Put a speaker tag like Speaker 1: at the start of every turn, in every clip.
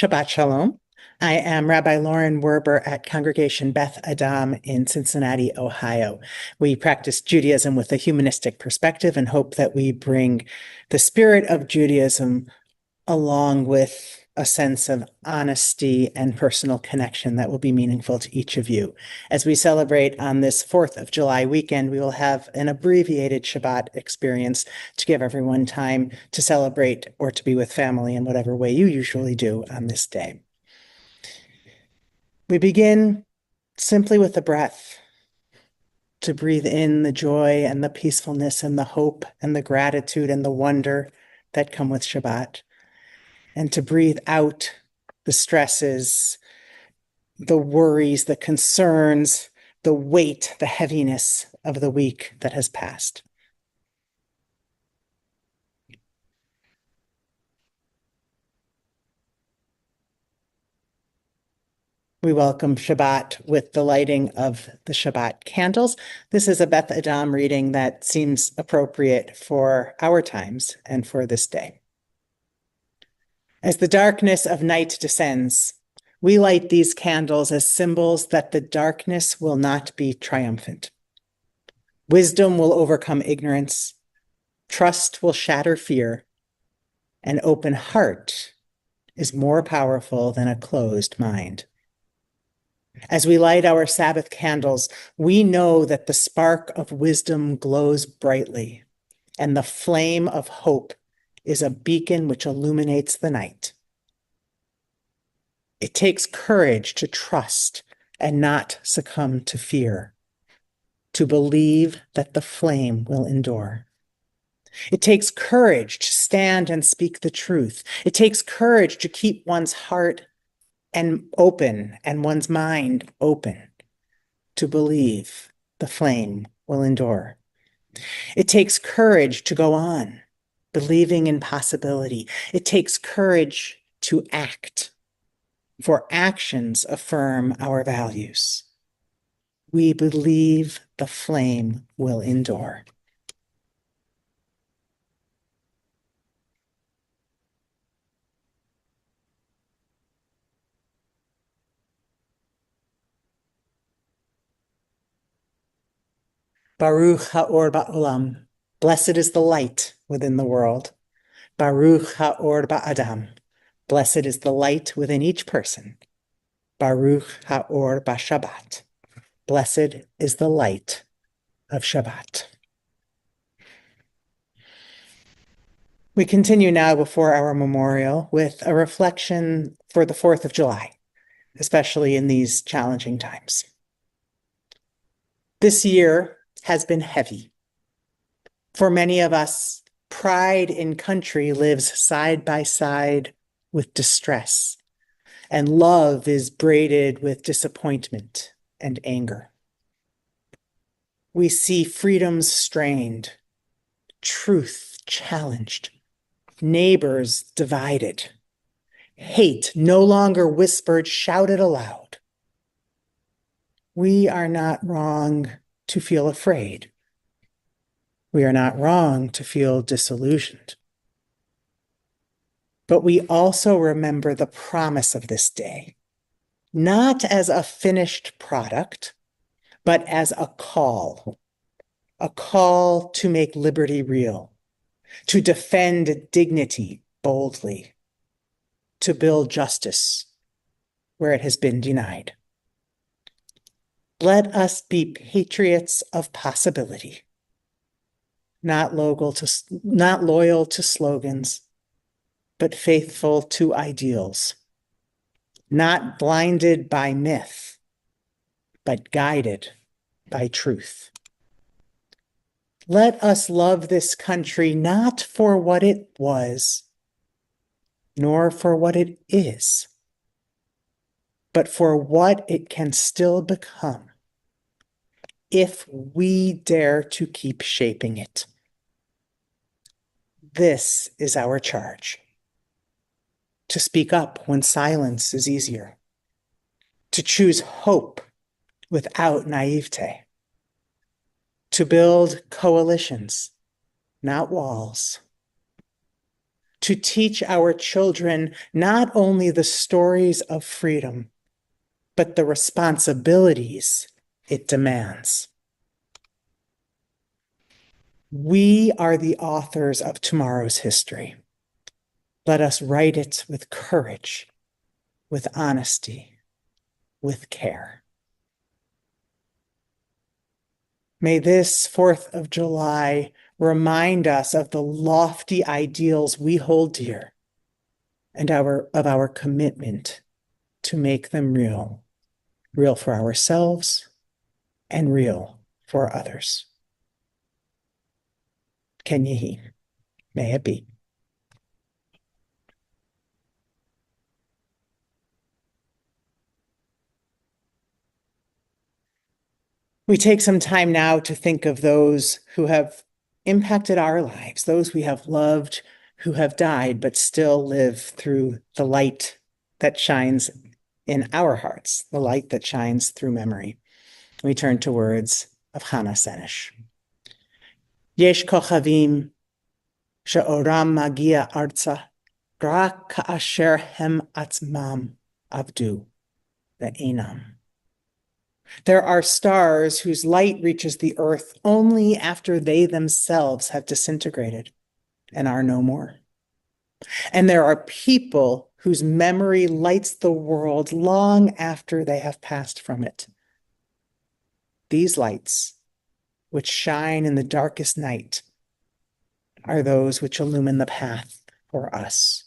Speaker 1: Shabbat Shalom. I am Rabbi Lauren Werber at Congregation Beth Adam in Cincinnati, Ohio. We practice Judaism with a humanistic perspective and hope that we bring the spirit of Judaism along with a sense of honesty and personal connection that will be meaningful to each of you. As we celebrate on this 4th of July weekend, we will have an abbreviated Shabbat experience to give everyone time to celebrate or to be with family in whatever way you usually do on this day. We begin simply with the breath, to breathe in the joy and the peacefulness and the hope and the gratitude and the wonder that come with Shabbat, and to breathe out the stresses, the worries, the concerns, the weight, the heaviness of the week that has passed. We welcome Shabbat with the lighting of the Shabbat candles. This is a Beth Adam reading that seems appropriate for our times and for this day. As the darkness of night descends, we light these candles as symbols that the darkness will not be triumphant. Wisdom will overcome ignorance, trust will shatter fear, an open heart is more powerful than a closed mind. As we light our Sabbath candles, we know that the spark of wisdom glows brightly, and the flame of hope is a beacon which illuminates the night. It takes courage to trust and not succumb to fear, to believe that the flame will endure. It takes courage to stand and speak the truth. It takes courage to keep one's heart open and one's mind open, to believe the flame will endure. It takes courage to go on, believing in possibility. It takes courage to act, for actions affirm our values. We believe the flame will endure. Baruch Haor Ba'olam. Blessed is the light within the world. Baruch Haor Ba'adam. Blessed is the light within each person. Baruch Haor Ba'Shabbat. Blessed is the light of Shabbat. We continue now before our memorial with a reflection for the 4th of July, especially in these challenging times. This year has been heavy. For many of us, pride in country lives side by side with distress, and love is braided with disappointment and anger. We see freedoms strained, truth challenged, neighbors divided, hate no longer whispered, shouted aloud. We are not wrong to feel afraid. We are not wrong to feel disillusioned. But we also remember the promise of this day, not as a finished product, but as a call to make liberty real, to defend dignity boldly, to build justice where it has been denied. Let us be patriots of possibility, not loyal to slogans, but faithful to ideals, not blinded by myth, but guided by truth. Let us love this country not for what it was, nor for what it is, but for what it can still become if we dare to keep shaping it. This is our charge: to speak up when silence is easier, to choose hope without naivete, to build coalitions, not walls, to teach our children not only the stories of freedom, but the responsibilities it demands. We are the authors of tomorrow's history. Let us write it with courage, with honesty, with care. May this 4th of July remind us of the lofty ideals we hold dear and of our commitment to make them real, real for ourselves and real for others. Ken Yehi, may it be. We take some time now to think of those who have impacted our lives, those we have loved, who have died, but still live through the light that shines in our hearts, the light that shines through memory. We turn to words of Hannah Senesh. Yesh kochavim she'oram magia arza, rak ka'asher hem atzmam avdu ve'enam. There are stars whose light reaches the earth only after they themselves have disintegrated and are no more. And there are people whose memory lights the world long after they have passed from it. These lights, which shine in the darkest night, are those which illumine the path for us.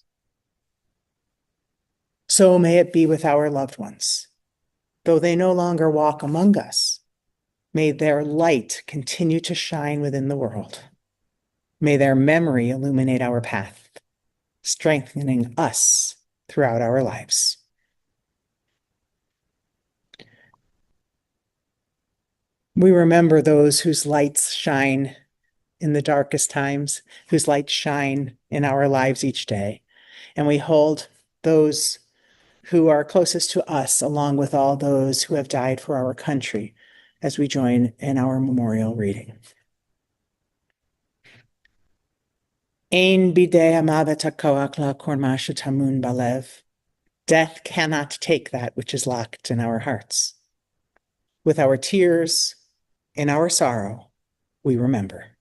Speaker 1: So may it be with our loved ones. Though they no longer walk among us, may their light continue to shine within the world. May their memory illuminate our path, strengthening us throughout our lives. We remember those whose lights shine in the darkest times, whose lights shine in our lives each day. And we hold those who are closest to us, along with all those who have died for our country, as we join in our memorial reading. Ein bidei hamavet hakoach la'kor ma shetamun balev. Death cannot take that which is locked in our hearts. With our tears, in our sorrow, we remember.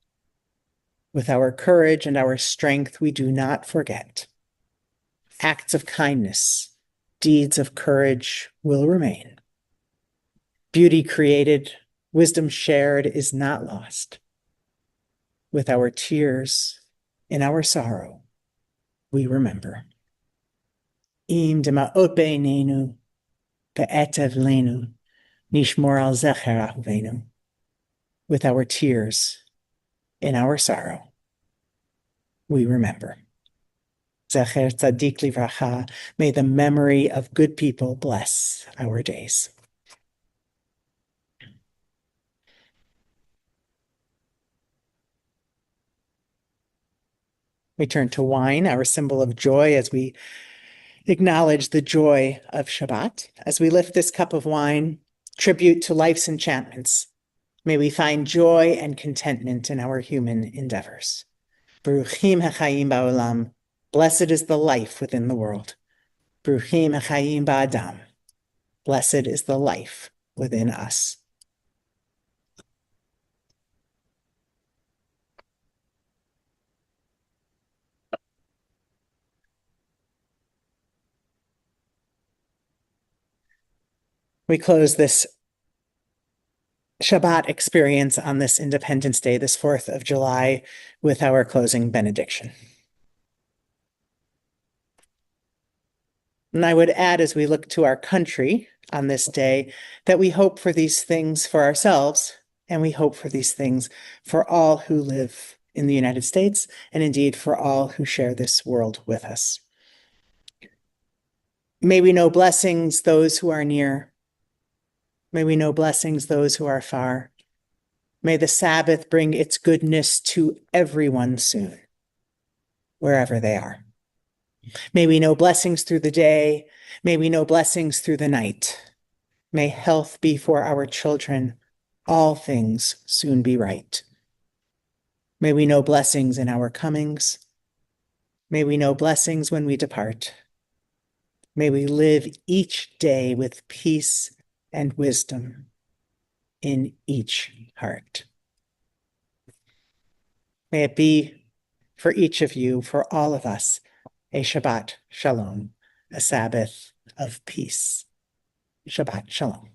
Speaker 1: With our courage and our strength, we do not forget. Acts of kindness, deeds of courage will remain. Beauty created, wisdom shared is not lost. With our tears, in our sorrow, we remember. Im dema'ot be'einenu, be'etev lenu, nishmor al zecher ahuvenu. With our tears, in our sorrow, we remember. Zecher tzadik livracha, may the memory of good people bless our days. We turn to wine, our symbol of joy, as we acknowledge the joy of Shabbat. As we lift this cup of wine, tribute to life's enchantments, may we find joy and contentment in our human endeavors. Baruchim hachayim ba'olam, blessed is the life within the world. Baruchim hachayim ba'adam, blessed is the life within us. We close this Shabbat experience on this Independence Day, this 4th of July, with our closing benediction. And I would add, as we look to our country on this day, that we hope for these things for ourselves, and we hope for these things for all who live in the United States, and indeed for all who share this world with us. May we know blessings those who are near. May we know blessings those who are far. May the Sabbath bring its goodness to everyone soon, wherever they are. May we know blessings through the day. May we know blessings through the night. May health be for our children. All things soon be right. May we know blessings in our comings. May we know blessings when we depart. May we live each day with peace and wisdom in each heart. May it be for each of you, for all of us, a Shabbat Shalom, a Sabbath of peace. Shabbat Shalom.